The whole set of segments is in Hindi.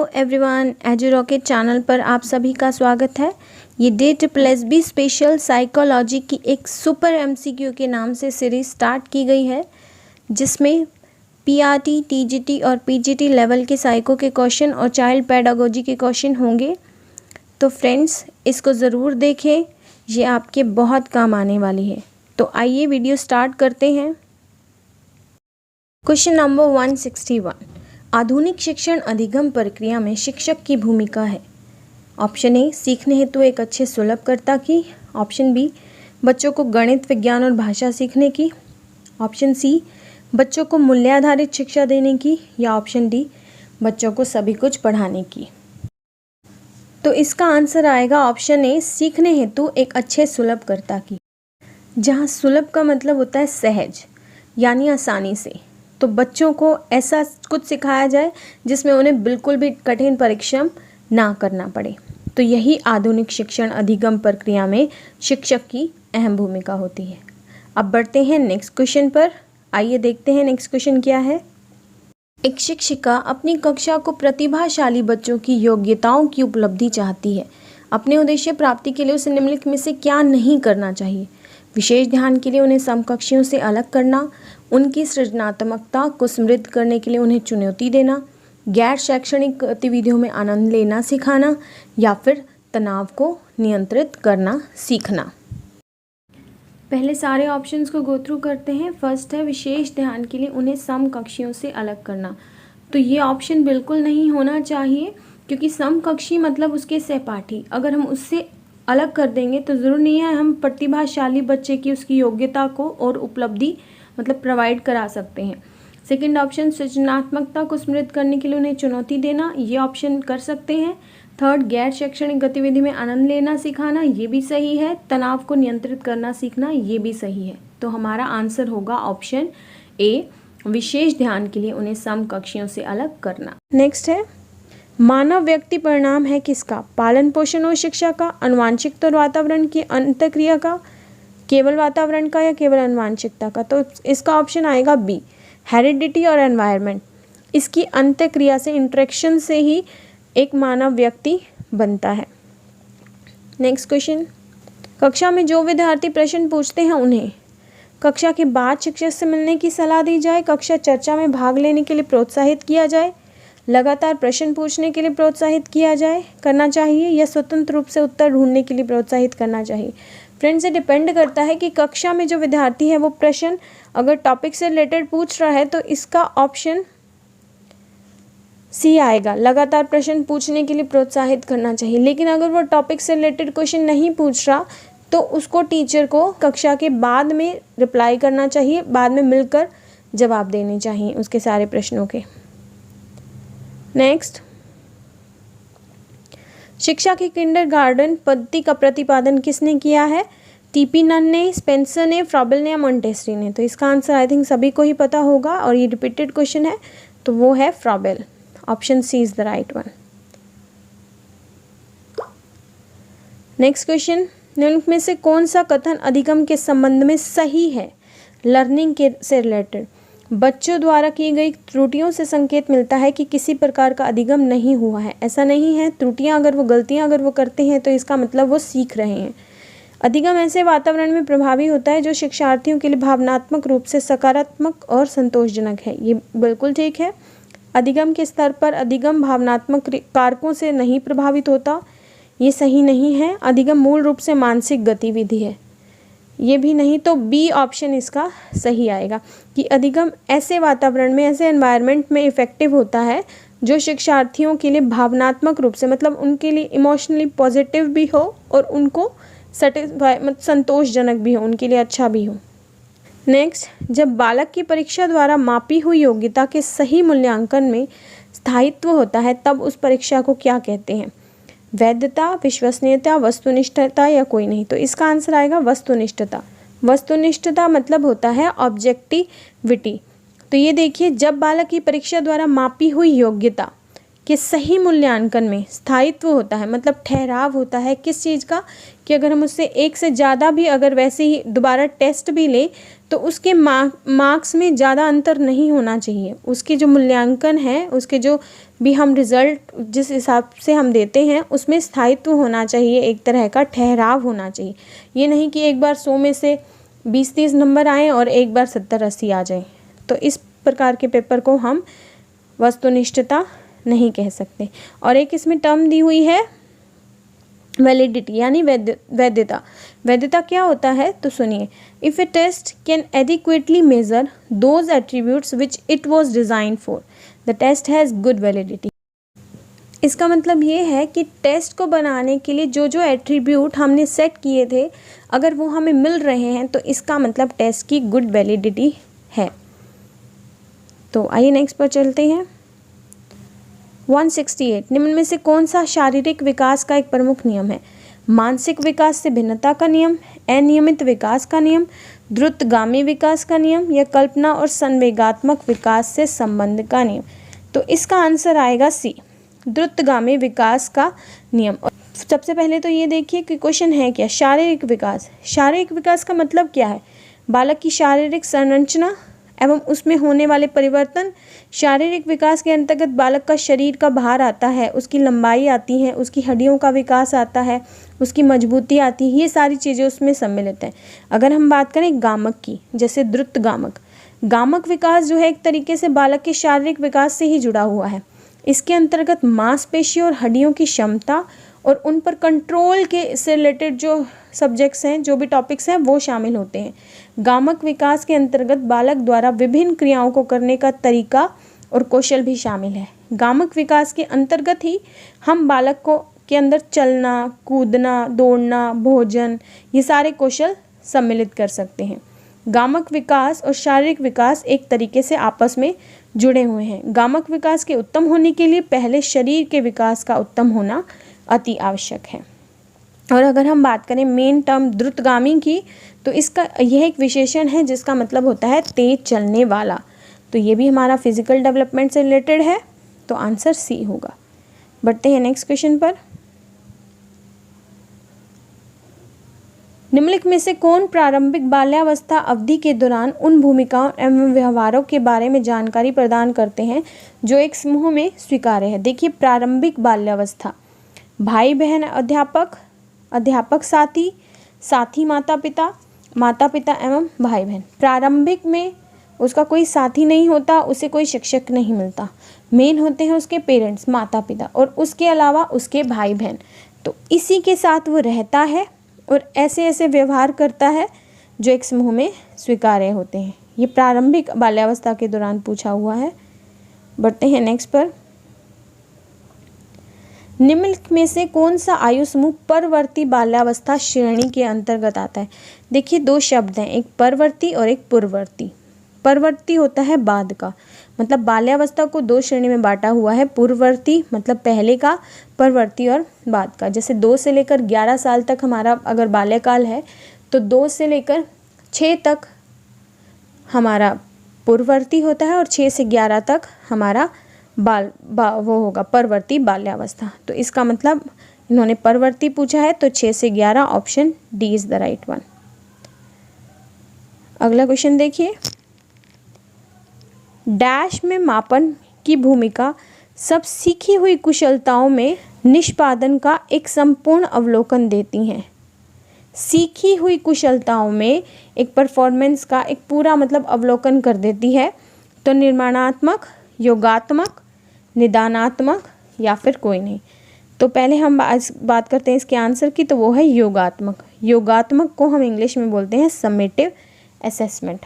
एवरीवन, एजू रॉकेट चैनल पर आप सभी का स्वागत है। ये DSSB स्पेशल साइकोलॉजी की एक सुपर MCQ के नाम से सीरीज स्टार्ट की गई है, जिसमें PRT, TGT और PGT लेवल के साइको के क्वेश्चन और चाइल्ड पेडागोजी के क्वेश्चन होंगे। तो फ्रेंड्स, इसको ज़रूर देखें, ये आपके बहुत काम आने वाली है। तो आइए वीडियो स्टार्ट करते हैं। क्वेश्चन नंबर 161, आधुनिक शिक्षण अधिगम प्रक्रिया में शिक्षक की भूमिका है। ऑप्शन ए, सीखने हेतु एक अच्छे सुलभकर्ता की। ऑप्शन बी, बच्चों को गणित, विज्ञान और भाषा सीखने की। ऑप्शन सी, बच्चों को मूल्याधारित शिक्षा देने की। या ऑप्शन डी, बच्चों को सभी कुछ पढ़ाने की। तो इसका आंसर आएगा ऑप्शन ए, सीखने हेतु एक अच्छे सुलभकर्ता की। जहाँ सुलभ का मतलब होता है सहज, यानी आसानी से। तो बच्चों को ऐसा कुछ सिखाया जाए जिसमें उन्हें बिल्कुल भी कठिन परिश्रम ना करना पड़े। तो यही आधुनिक शिक्षण अधिगम प्रक्रिया में शिक्षक की अहम भूमिका होती है। अब बढ़ते हैं नेक्स्ट क्वेश्चन पर। आइए देखते हैं नेक्स्ट क्वेश्चन क्या है। एक शिक्षिका अपनी कक्षा को प्रतिभाशाली बच्चों की योग्यताओं की उपलब्धि चाहती है। अपने उद्देश्य प्राप्ति के लिए उसे निम्नलिखित में से क्या नहीं करना चाहिए? विशेष ध्यान के लिए उन्हें समकक्षियों से अलग करना, उनकी सृजनात्मकता को समृद्ध करने के लिए उन्हें चुनौती देना, गैर शैक्षणिक गतिविधियों में आनंद लेना सिखाना, या फिर तनाव को नियंत्रित करना सीखना। पहले सारे ऑप्शंस को गो थ्रू करते हैं। फर्स्ट है विशेष ध्यान के लिए उन्हें समकक्षियों से अलग करना। तो ये ऑप्शन बिल्कुल नहीं होना चाहिए, क्योंकि समकक्षी मतलब उसके सहपाठी। अगर हम उससे अलग कर देंगे तो ज़रूर नहीं है हम प्रतिभाशाली बच्चे की उसकी योग्यता को और उपलब्धि मतलब प्रोवाइड करा सकते हैं। सेकंड ऑप्शन, सृजनात्मकता को समृद्ध करने के लिए उन्हें चुनौती देना, ये ऑप्शन कर सकते हैं। थर्ड, गैर शैक्षणिक गतिविधि में आनंद लेना सिखाना, ये भी सही है। तनाव को नियंत्रित करना सीखना, ये भी सही है। तो हमारा आंसर होगा ऑप्शन ए, विशेष ध्यान के लिए उन्हें समकक्षियों से अलग करना। नेक्स्ट है, मानव व्यक्ति परिणाम है किसका? पालन पोषण और शिक्षा का, आनुवांशिकता और वातावरण की अंतःक्रिया का, केवल वातावरण का, या केवल आनुवांशिकता का? तो इसका ऑप्शन आएगा बी, हेरिडिटी और एनवायरनमेंट। इसकी अंतःक्रिया से, इंटरेक्शन से ही एक मानव व्यक्ति बनता है। नेक्स्ट क्वेश्चन, कक्षा में जो विद्यार्थी प्रश्न पूछते हैं उन्हें कक्षा के बाद शिक्षक से मिलने की सलाह दी जाए, कक्षा चर्चा में भाग लेने के लिए प्रोत्साहित किया जाए, लगातार प्रश्न पूछने के लिए प्रोत्साहित करना चाहिए, या स्वतंत्र रूप से उत्तर ढूंढने के लिए प्रोत्साहित करना चाहिए? फ्रेंड्स, ये डिपेंड करता है कि कक्षा में जो विद्यार्थी है वो प्रश्न अगर टॉपिक से रिलेटेड पूछ रहा है तो इसका ऑप्शन सी आएगा, लगातार प्रश्न पूछने के लिए प्रोत्साहित करना चाहिए। लेकिन अगर वो टॉपिक से रिलेटेड क्वेश्चन नहीं पूछ रहा तो उसको टीचर को कक्षा के बाद में रिप्लाई करना चाहिए, बाद में मिलकर जवाब देने चाहिए उसके सारे प्रश्नों के। नेक्स्ट, शिक्षा की किंडरगार्टन पद्धति का प्रतिपादन किसने किया है? TP नन ने, स्पेंसर ने, फ्रॉबेल ने, या मॉन्टेसरी ने? तो इसका आंसर आई थिंक सभी को ही पता होगा और ये रिपीटेड क्वेश्चन है, तो वो है Froebel. Option C is the right one. Next question, निम्नलिखित में से कौन सा कथन अधिगम के संबंध में सही है? लर्निंग के से रिलेटेड बच्चों द्वारा की गई त्रुटियों से संकेत मिलता है कि किसी प्रकार का अधिगम नहीं हुआ है। ऐसा नहीं है, त्रुटियां अगर वो गलतियां अगर वो करते हैं तो इसका मतलब वो सीख रहे हैं। अधिगम ऐसे वातावरण में प्रभावी होता है जो शिक्षार्थियों के लिए भावनात्मक रूप से सकारात्मक और संतोषजनक है। ये बिल्कुल ठीक है। अधिगम के स्तर पर अधिगम भावनात्मक कारकों से नहीं प्रभावित होता, ये सही नहीं है। अधिगम मूल रूप से मानसिक गतिविधि है, ये भी नहीं। तो बी ऑप्शन इसका सही आएगा कि अधिगम ऐसे वातावरण में, ऐसे एनवायरनमेंट में इफेक्टिव होता है जो शिक्षार्थियों के लिए भावनात्मक रूप से मतलब उनके लिए इमोशनली पॉजिटिव भी हो और उनको संतोषजनक भी हो, उनके लिए अच्छा भी हो। नेक्स्ट, जब बालक की परीक्षा द्वारा मापी हुई योग्यता के सही मूल्यांकन में स्थायित्व होता है तब उस परीक्षा को क्या कहते हैं? वैधता, विश्वसनीयता, वस्तुनिष्ठता, या कोई नहीं? तो इसका आंसर आएगा वस्तुनिष्ठता। वस्तुनिष्ठता मतलब होता है ऑब्जेक्टिविटी। तो ये देखिए, जब बालक की परीक्षा द्वारा मापी हुई योग्यता के सही मूल्यांकन में स्थायित्व होता है, मतलब ठहराव होता है किस चीज़ का? कि अगर हम उससे एक से ज़्यादा भी अगर वैसे ही दोबारा टेस्ट भी ले तो उसके मार्क्स में ज़्यादा अंतर नहीं होना चाहिए। उसके जो मूल्यांकन है, उसके जो भी हम रिज़ल्ट जिस हिसाब से हम देते हैं उसमें स्थायित्व होना चाहिए, एक तरह का ठहराव होना चाहिए। ये नहीं कि एक बार 100 में से 20-30 नंबर आएँ और एक बार 70-80 आ जाएँ। तो इस प्रकार के पेपर को हम वस्तुनिष्ठता नहीं कह सकते। और एक इसमें टर्म दी हुई है वैलिडिटी, यानी वैधता। वैधता क्या होता है तो सुनिए, if a test can adequately measure those attributes which it was design for, the test has good validity. इसका मतलब ये है कि टेस्ट को बनाने के लिए जो जो एट्रीब्यूट हमने सेट किए थे, अगर वो हमें मिल रहे हैं तो इसका मतलब टेस्ट की गुड वैलिडिटी है। तो आइए नेक्स्ट पर चलते हैं। 168, निम्न में से कौन सा शारीरिक विकास का एक प्रमुख नियम है? मानसिक विकास से भिन्नता का नियम, अनियमित विकास का नियम, द्रुतगामी विकास का नियम, या कल्पना और संवेगात्मक विकास से संबंध का नियम? तो इसका आंसर आएगा सी, द्रुतगामी विकास का नियम। और सबसे पहले तो ये देखिए कि क्वेश्चन है क्या, शारीरिक विकास। शारीरिक विकास का मतलब क्या है? बालक की शारीरिक संरचना एवं उसमें होने वाले परिवर्तन। शारीरिक विकास के अंतर्गत बालक का शरीर का भार आता है, उसकी लंबाई आती है, उसकी हड्डियों का विकास आता है, उसकी मजबूती आती है, ये सारी चीज़ें उसमें सम्मिलित हैं। अगर हम बात करें गामक की, जैसे द्रुतगामक, गामक विकास जो है एक तरीके से बालक के शारीरिक विकास से ही जुड़ा हुआ है। इसके अंतर्गत मांसपेशियों और हड्डियों की क्षमता और उन पर कंट्रोल के से रिलेटेड जो सब्जेक्ट्स हैं, जो भी टॉपिक्स हैं, वो शामिल होते हैं। गामक विकास के अंतर्गत बालक द्वारा विभिन्न क्रियाओं को करने का तरीका और कौशल भी शामिल है। गामक विकास के अंतर्गत ही हम बालक को के अंदर चलना, कूदना, दौड़ना, भोजन, ये सारे कौशल सम्मिलित कर सकते हैं। गामक विकास और शारीरिक विकास एक तरीके से आपस में जुड़े हुए हैं। गामक विकास के उत्तम होने के लिए पहले शरीर के विकास का उत्तम होना अति आवश्यक है। और अगर हम बात करें मेन टर्म द्रुतगामी की, तो इसका यह एक विशेषण है जिसका मतलब होता है तेज चलने वाला। तो ये भी हमारा फिजिकल डेवलपमेंट से रिलेटेड है, तो आंसर सी होगा। बढ़ते हैं नेक्स्ट क्वेश्चन पर। निम्नलिखित में से कौन प्रारंभिक बाल्यावस्था अवधि के दौरान उन भूमिकाओं एवं व्यवहारों के बारे में जानकारी प्रदान करते हैं जो एक समूह में स्वीकार्य है? देखिए, प्रारंभिक बाल्यावस्था, भाई बहन अध्यापक, अध्यापक साथी, साथी माता पिता, माता पिता एवं भाई बहन। प्रारंभिक में उसका कोई साथी नहीं होता, उसे कोई शिक्षक नहीं मिलता, मेन होते हैं उसके पेरेंट्स, माता पिता, और उसके अलावा उसके भाई बहन। तो इसी के साथ वो रहता है और ऐसे ऐसे व्यवहार करता है जो एक समूह में स्वीकार्य होते हैं। ये प्रारंभिक बाल्यावस्था के दौरान पूछा हुआ है। बढ़ते हैं नेक्स्ट पर। निम्नलिखित में से कौन सा आयु समूह परवर्ती बाल्यावस्था श्रेणी के अंतर्गत आता है? देखिए, दो शब्द हैं, एक परवर्ती और एक पूर्ववर्ती। परवर्ती होता है बाद का, मतलब बाल्यावस्था को दो श्रेणी में बांटा हुआ है। पूर्ववर्ती मतलब पहले का, परवर्ती और बाद का। जैसे 2 से लेकर 11 साल तक हमारा अगर बाल्यकाल है, तो 2 से लेकर 6 तक हमारा पूर्ववर्ती होता है और 6 से 11 तक हमारा वो होगा परवर्ती बाल्यावस्था। तो इसका मतलब इन्होंने परवर्ती पूछा है, तो 6 से 11 option D is the right one. अगला क्वेश्चन देखिए, डैश में मापन की भूमिका सब सीखी हुई कुशलताओं में निष्पादन का एक संपूर्ण अवलोकन देती हैं। सीखी हुई कुशलताओं में एक परफॉर्मेंस का एक पूरा मतलब अवलोकन कर देती है। तो निर्माणात्मक, योगात्मक, निदानात्मक या फिर कोई नहीं। तो पहले हम बात करते हैं इसके आंसर की, तो वो है योगात्मक। योगात्मक को हम इंग्लिश में बोलते हैं समेटिव असेसमेंट।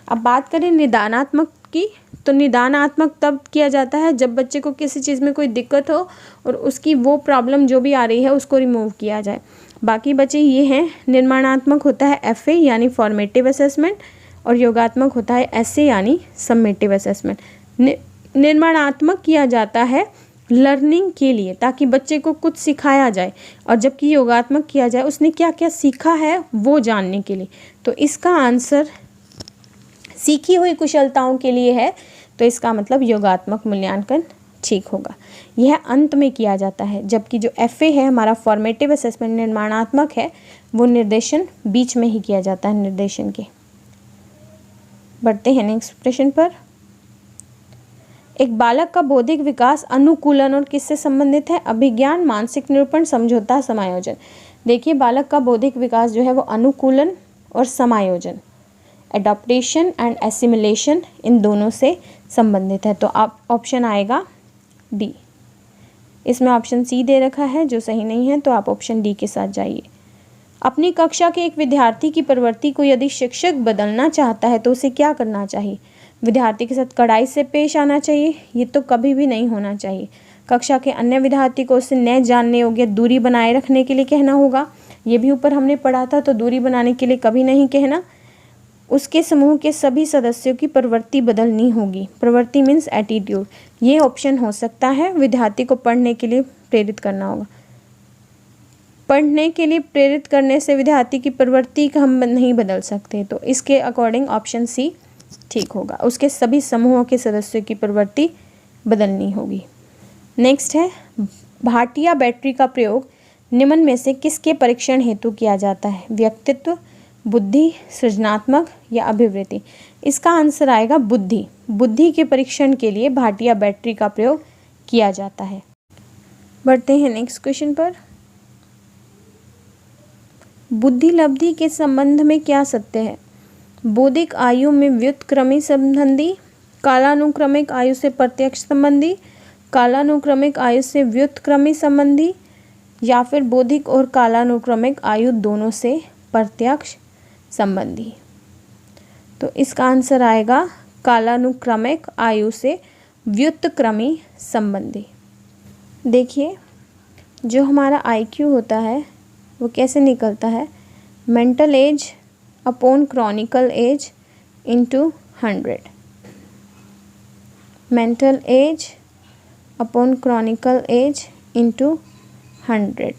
अब बात करें निदानात्मक की, तो निदानात्मक तब किया जाता है जब बच्चे को किसी चीज़ में कोई दिक्कत हो और उसकी वो प्रॉब्लम जो भी आ रही है उसको रिमूव किया जाए। बाकी बचे ये हैं, निर्माणात्मक होता है FA यानी फॉर्मेटिव असेसमेंट, और योगात्मक होता है SA यानी समेटिव असेसमेंट। निर्माणात्मक किया जाता है लर्निंग के लिए, ताकि बच्चे को कुछ सिखाया जाए, और जबकि योगात्मक किया जाए उसने क्या क्या सीखा है वो जानने के लिए। तो इसका आंसर सीखी हुई कुशलताओं के लिए है, तो इसका मतलब योगात्मक मूल्यांकन ठीक होगा। यह अंत में किया जाता है, जबकि जो FA है हमारा फॉर्मेटिव असेसमेंट निर्माणात्मक है, वो निर्देशन बीच में ही किया जाता है निर्देशन के। बढ़ते हैं नेक्स्ट प्रश्न पर। एक बालक का बौद्धिक विकास अनुकूलन और किससे संबंधित है? अभिज्ञान, मानसिक निरूपण, समझौता, समायोजन। देखिए बालक का बौद्धिक विकास जो है वो अनुकूलन और समायोजन, एडॉप्टेशन एंड एसिमिलेशन, इन दोनों से संबंधित है। तो आप ऑप्शन आएगा डी। इसमें ऑप्शन सी दे रखा है जो सही नहीं है, तो आप ऑप्शन डी के साथ जाइए। अपनी कक्षा के एक विद्यार्थी की प्रवृत्ति को यदि शिक्षक बदलना चाहता है तो उसे क्या करना चाहिए? विद्यार्थी के साथ कड़ाई से पेश आना चाहिए? ये तो कभी भी नहीं होना चाहिए। कक्षा के अन्य विद्यार्थी को उससे न जानने योग्य दूरी बनाए रखने के लिए कहना होगा। ये भी ऊपर हमने पढ़ा था, तो दूरी बनाने के लिए कभी नहीं कहना। उसके समूह के सभी सदस्यों की प्रवृत्ति बदलनी होगी। प्रवृत्ति मीन्स एटीट्यूड। ये ऑप्शन हो सकता है। विद्यार्थी को पढ़ने के लिए प्रेरित करना होगा। पढ़ने के लिए प्रेरित करने से विद्यार्थी की प्रवृत्ति का हम नहीं बदल सकते, तो इसके अकॉर्डिंग ऑप्शन सी ठीक होगा। उसके सभी समूहों के सदस्यों की प्रवृत्ति बदलनी होगी। नेक्स्ट है, भाटिया बैटरी का प्रयोग निम्न में से किसके परीक्षण हेतु किया जाता है? व्यक्तित्व, बुद्धि, सृजनात्मक या अभिवृत्ति? इसका आंसर आएगा बुद्धि। बुद्धि के परीक्षण के लिए भाटिया बैटरी का प्रयोग किया जाता है। बढ़ते हैं नेक्स्ट क्वेश्चन पर। बुद्धि लब्धि के संबंध में क्या सत्य है? बौद्धिक आयु में व्युत्क्रमी संबंधी, कालानुक्रमिक आयु से प्रत्यक्ष संबंधी, कालानुक्रमिक आयु से व्युत्क्रमी संबंधी, या फिर बौद्धिक और कालानुक्रमिक आयु दोनों से प्रत्यक्ष संबंधी? तो इसका आंसर आएगा कालानुक्रमिक आयु से व्युत्क्रमी संबंधी। देखिए जो हमारा IQ होता है वो कैसे निकलता है? Mental age upon chronological age into 100। Mental age upon chronological age into 100,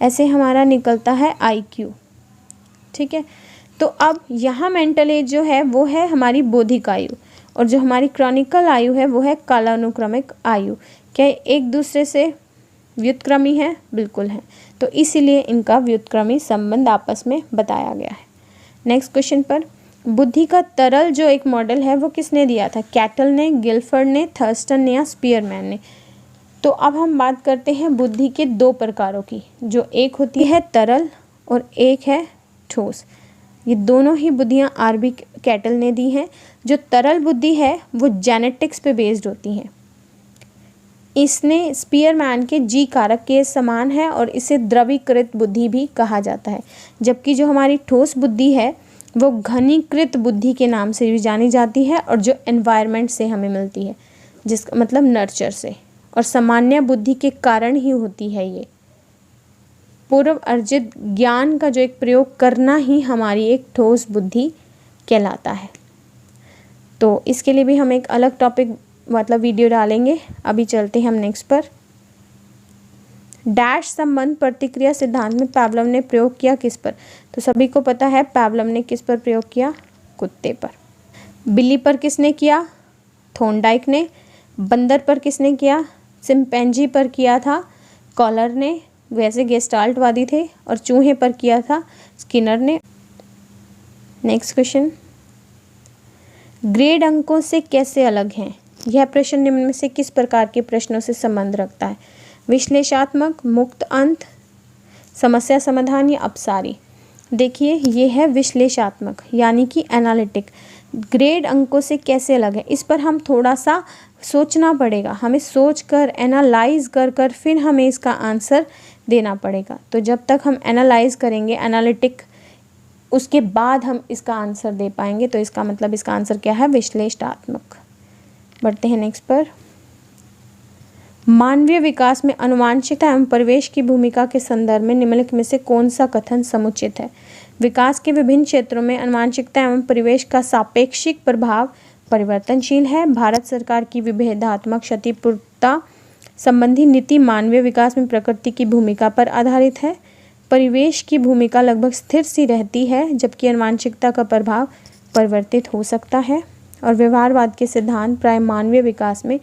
ऐसे हमारा निकलता है IQ। ठीक है, तो अब यहाँ मेंटल एज जो है वो है हमारी बौद्धिक आयु, और जो हमारी क्रॉनिकल आयु है वो है कालानुक्रमिक आयु। क्या एक दूसरे से व्युत्क्रमी है? बिल्कुल है, तो इसीलिए इनका व्युत्क्रमी संबंध आपस में बताया गया है। नेक्स्ट क्वेश्चन पर, बुद्धि का तरल जो एक मॉडल है वो किसने दिया था? कैटल ने, गिलफर्ड ने, थर्स्टन ने या स्पीयरमैन ने? तो अब हम बात करते हैं बुद्धि के दो प्रकारों की, जो एक होती है तरल और एक है ठोस। ये दोनों ही बुद्धियाँ RB कैटल ने दी हैं। जो तरल बुद्धि है वो जेनेटिक्स पे बेस्ड होती हैं। इसने स्पीयरमैन के G कारक के समान है और इसे द्रवीकृत बुद्धि भी कहा जाता है। जबकि जो हमारी ठोस बुद्धि है वो घनीकृत बुद्धि के नाम से भी जानी जाती है, और जो एनवायरनमेंट से हमें मिलती है, जिसका मतलब नर्चर से, और सामान्य बुद्धि के कारण ही होती है। ये पूर्व अर्जित ज्ञान का जो एक प्रयोग करना ही हमारी एक ठोस बुद्धि कहलाता है। तो इसके लिए भी हम एक अलग टॉपिक मतलब वीडियो डालेंगे। अभी चलते हैं हम नेक्स्ट पर। डैश संबंध प्रतिक्रिया सिद्धांत में पावलोव ने प्रयोग किया किस पर? तो सभी को पता है पावलोव ने किस पर प्रयोग किया? कुत्ते पर। बिल्ली पर किसने किया? थॉर्नडाइक ने। बंदर पर किसने किया? चिंपैंजी पर किया था कॉलर ने, वैसे गेस्टाल्टवादी थे। और चूहे पर किया था स्किनर ने। नेक्स्ट क्वेश्चन, ग्रेड अंकों से कैसे अलग हैं? यह प्रश्न निम्न में से किस प्रकार के प्रश्नों से संबंध रखता है? विश्लेषणात्मक, मुक्त अंत, समस्या समाधान या अपसारी? देखिए ये है विश्लेषणात्मक यानी कि एनालिटिक। ग्रेड अंकों से कैसे अलग है, इस पर हम थोड़ा सा सोचना पड़ेगा। हमें सोच कर एनालाइज कर फिर हमें इसका आंसर देना पड़ेगा। तो जब तक हम एनालाइज करेंगे एनालिटिक, उसके बाद हम इसका आंसर दे पाएंगे। तो इसका मतलब इसका आंसर क्या है? विश्लेषणात्मक। बढ़ते हैं नेक्स्ट पर। मानवीय विकास में आनुवांशिकता एवं परिवेश की भूमिका के संदर्भ में निम्नलिखित में से कौन सा कथन समुचित है? विकास के विभिन्न क्षेत्रों में आनुवांशिकता एवं परिवेश का सापेक्षिक प्रभाव परिवर्तनशील है। भारत सरकार की विभेदात्मक क्षतिपूर्तता संबंधी नीति मानवीय विकास में प्रकृति की भूमिका पर आधारित है। परिवेश की भूमिका लगभग स्थिर सी रहती है, जबकि आनुवांशिकता का प्रभाव परिवर्तित हो सकता है। और व्यवहारवाद के सिद्धांत प्राय मानवीय विकास में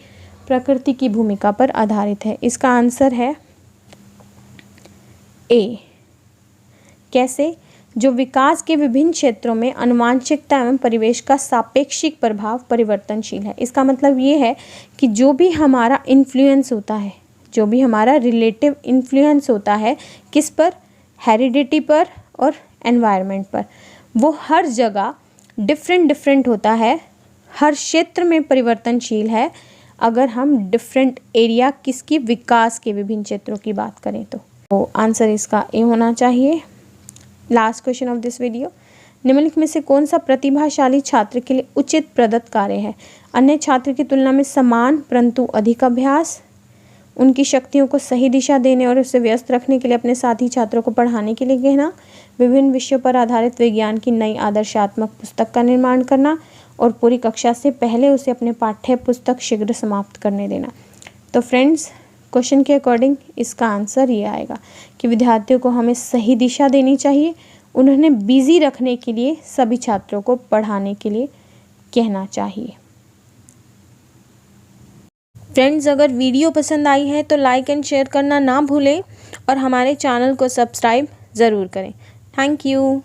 प्रकृति की भूमिका पर आधारित है। इसका आंसर है ए। कैसे? जो विकास के विभिन्न क्षेत्रों में आनुवांशिकता एवं परिवेश का सापेक्षिक प्रभाव परिवर्तनशील है। इसका मतलब ये है कि जो भी हमारा इन्फ्लुएंस होता है, जो भी हमारा रिलेटिव इन्फ्लुएंस होता है, किस पर, हेरिडिटी पर और एनवायरनमेंट पर, वो हर जगह डिफरेंट होता है, हर क्षेत्र में परिवर्तनशील है। अगर हम डिफरेंट एरिया किसकी, विकास के विभिन्न क्षेत्रों की बात करें तो आंसर इसका ए होना चाहिए। Last question of this video, निम्नलिखित में से कौन सा प्रतिभाशाली छात्र के लिए उचित प्रदत्त कार्य है? अन्य छात्र की तुलना में समान परंतु अधिक अभ्यास, उनकी शक्तियों को सही दिशा देने और उसे व्यस्त रखने के लिए अपने साथी छात्रों को पढ़ाने के लिए कहना, विभिन्न विषयों पर आधारित विज्ञान की नई आदर्शात्मक पुस्तक का निर्माण करना और पूरी कक्षा से पहले उसे अपने पाठ्य पुस्तक शीघ्र समाप्त करने देना। तो फ्रेंड्स, क्वेश्चन के अकॉर्डिंग इसका आंसर ये आएगा कि विद्यार्थियों को हमें सही दिशा देनी चाहिए, उन्हें बिजी रखने के लिए सभी छात्रों को पढ़ाने के लिए कहना चाहिए। फ्रेंड्स, अगर वीडियो पसंद आई है तो लाइक एंड शेयर करना ना भूलें और हमारे चैनल को सब्सक्राइब ज़रूर करें। Thank you.